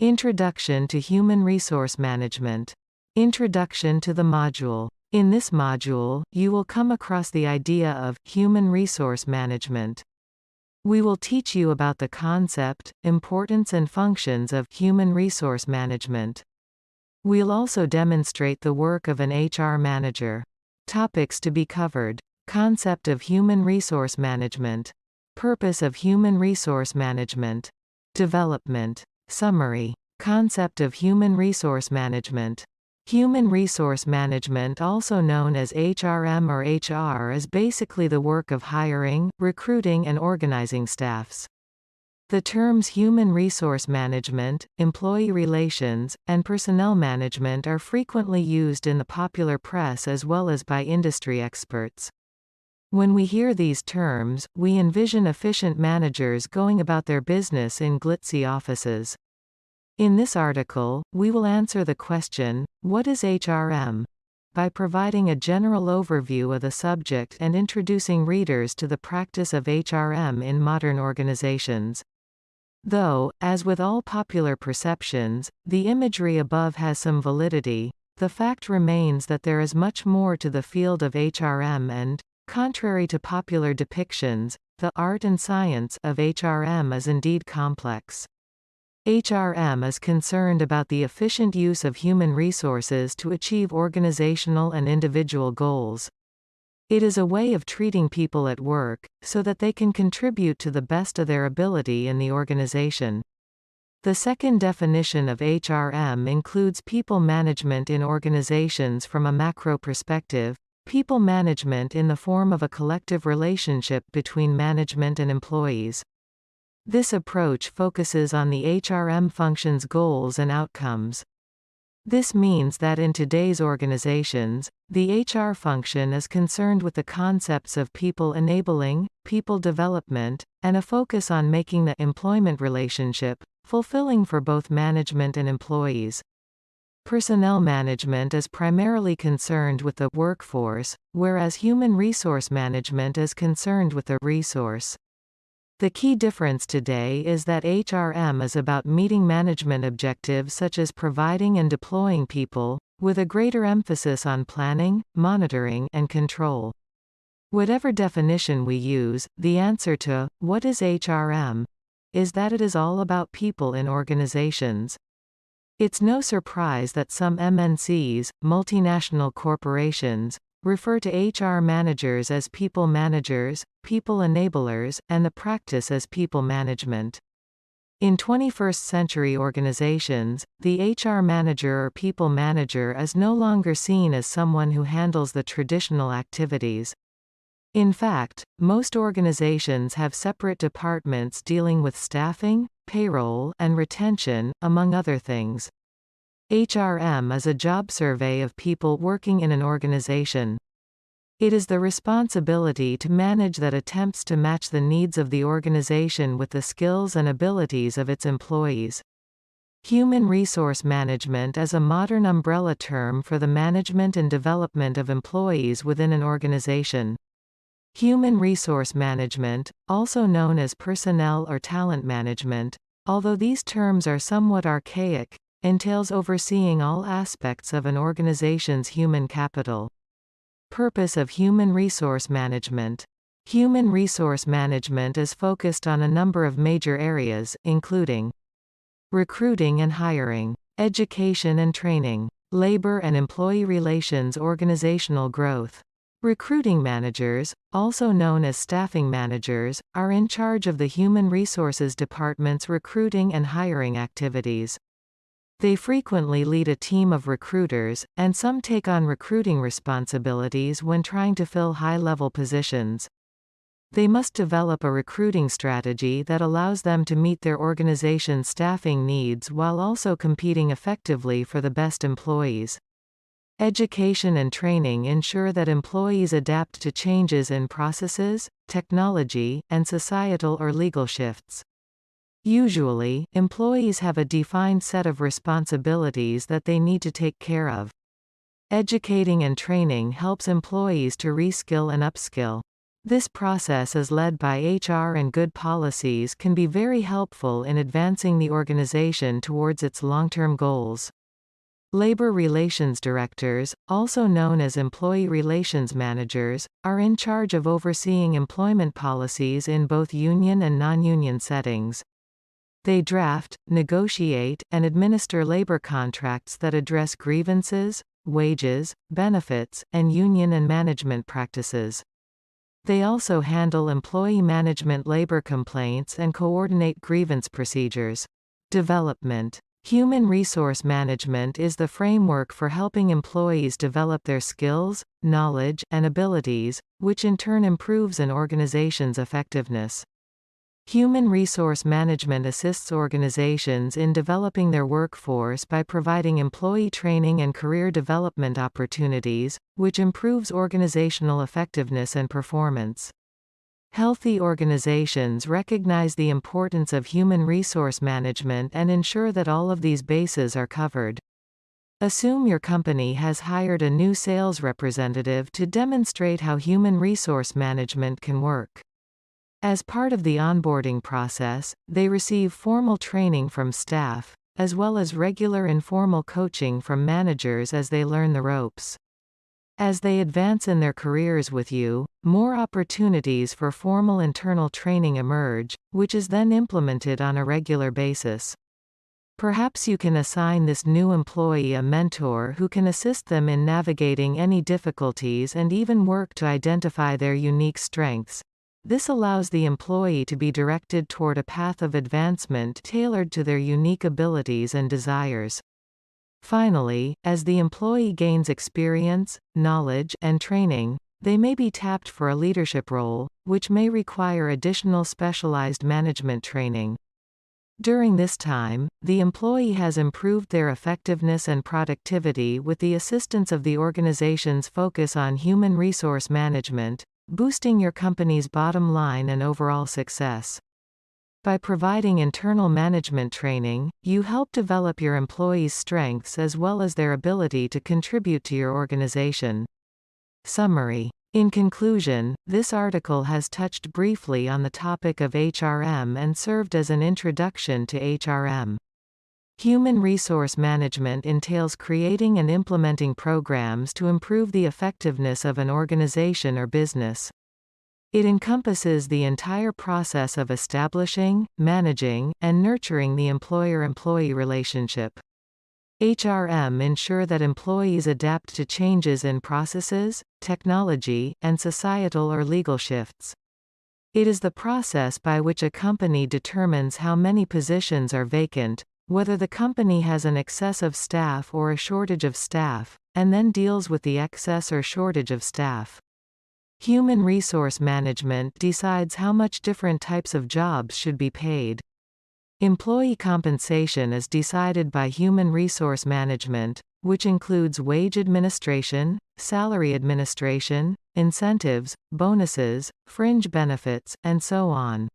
Introduction to Human Resource Management. Introduction to the module. In this module, you will come across the idea of human resource management. We will teach you about the concept, importance and functions of human resource management. We'll also demonstrate the work of an HR manager. Topics to be covered. Concept of human resource management. Purpose of human resource management. Development. Summary. Concept of human resource management. Human resource management, also known as HRM or HR, is basically the work of hiring, recruiting and organizing staffs. The terms human resource management, employee relations, and personnel management are frequently used in the popular press as well as by industry experts. When we hear these terms, we envision efficient managers going about their business in glitzy offices. In this article, we will answer the question, what is HRM? By providing a general overview of the subject and introducing readers to the practice of HRM in modern organizations. Though, as with all popular perceptions, the imagery above has some validity, the fact remains that there is much more to the field of HRM and, contrary to popular depictions, the art and science of HRM is indeed complex. HRM is concerned about the efficient use of human resources to achieve organizational and individual goals. It is a way of treating people at work, so that they can contribute to the best of their ability in the organization. The second definition of HRM includes people management in organizations from a macro perspective, people management in the form of a collective relationship between management and employees. This approach focuses on the HRM function's goals and outcomes. This means that in today's organizations, the HR function is concerned with the concepts of people enabling, people development, and a focus on making the employment relationship fulfilling for both management and employees. Personnel management is primarily concerned with the workforce, whereas human resource management is concerned with the resource. The key difference today is that HRM is about meeting management objectives such as providing and deploying people, with a greater emphasis on planning, monitoring, and control. Whatever definition we use, the answer to, what is HRM? Is that it is all about people in organizations. It's no surprise that some MNCs, multinational corporations, refer to HR managers as people managers, people enablers, and the practice as people management. In 21st century organizations, the HR manager or people manager is no longer seen as someone who handles the traditional activities. In fact, most organizations have separate departments dealing with staffing, payroll, and retention, among other things. HRM is a job survey of people working in an organization. It is the responsibility to manage that attempts to match the needs of the organization with the skills and abilities of its employees. Human resource management is a modern umbrella term for the management and development of employees within an organization. Human resource management, also known as personnel or talent management, although these terms are somewhat archaic, entails overseeing all aspects of an organization's human capital. Purpose of human resource management. Human resource management is focused on a number of major areas, including recruiting and hiring, education and training, labor and employee relations, organizational growth. Recruiting managers, also known as staffing managers, are in charge of the human resources department's recruiting and hiring activities. They frequently lead a team of recruiters, and some take on recruiting responsibilities when trying to fill high-level positions. They must develop a recruiting strategy that allows them to meet their organization's staffing needs while also competing effectively for the best employees. Education and training ensure that employees adapt to changes in processes, technology, and societal or legal shifts. Usually, employees have a defined set of responsibilities that they need to take care of. Educating and training helps employees to reskill and upskill. This process is led by HR, and good policies can be very helpful in advancing the organization towards its long-term goals. Labor relations directors, also known as employee relations managers, are in charge of overseeing employment policies in both union and non-union settings. They draft, negotiate, and administer labor contracts that address grievances, wages, benefits, and union and management practices. They also handle employee management labor complaints and coordinate grievance procedures. Development. Human resource management is the framework for helping employees develop their skills, knowledge, and abilities, which in turn improves an organization's effectiveness. Human resource management assists organizations in developing their workforce by providing employee training and career development opportunities, which improves organizational effectiveness and performance. Healthy organizations recognize the importance of human resource management and ensure that all of these bases are covered. Assume your company has hired a new sales representative to demonstrate how human resource management can work. As part of the onboarding process, they receive formal training from staff, as well as regular informal coaching from managers as they learn the ropes. As they advance in their careers with you, more opportunities for formal internal training emerge, which is then implemented on a regular basis. Perhaps you can assign this new employee a mentor who can assist them in navigating any difficulties and even work to identify their unique strengths. This allows the employee to be directed toward a path of advancement tailored to their unique abilities and desires. Finally, as the employee gains experience, knowledge, and training, they may be tapped for a leadership role, which may require additional specialized management training. During this time, the employee has improved their effectiveness and productivity with the assistance of the organization's focus on human resource management, boosting your company's bottom line and overall success. By providing internal management training, you help develop your employees' strengths as well as their ability to contribute to your organization. Summary. In conclusion, this article has touched briefly on the topic of HRM and served as an introduction to HRM. Human resource management entails creating and implementing programs to improve the effectiveness of an organization or business. It encompasses the entire process of establishing, managing, and nurturing the employer-employee relationship. HRM ensure that employees adapt to changes in processes, technology, and societal or legal shifts. It is the process by which a company determines how many positions are vacant, whether the company has an excess of staff or a shortage of staff, and then deals with the excess or shortage of staff. Human resource management decides how much different types of jobs should be paid. Employee compensation is decided by human resource management, which includes wage administration, salary administration, incentives, bonuses, fringe benefits, and so on.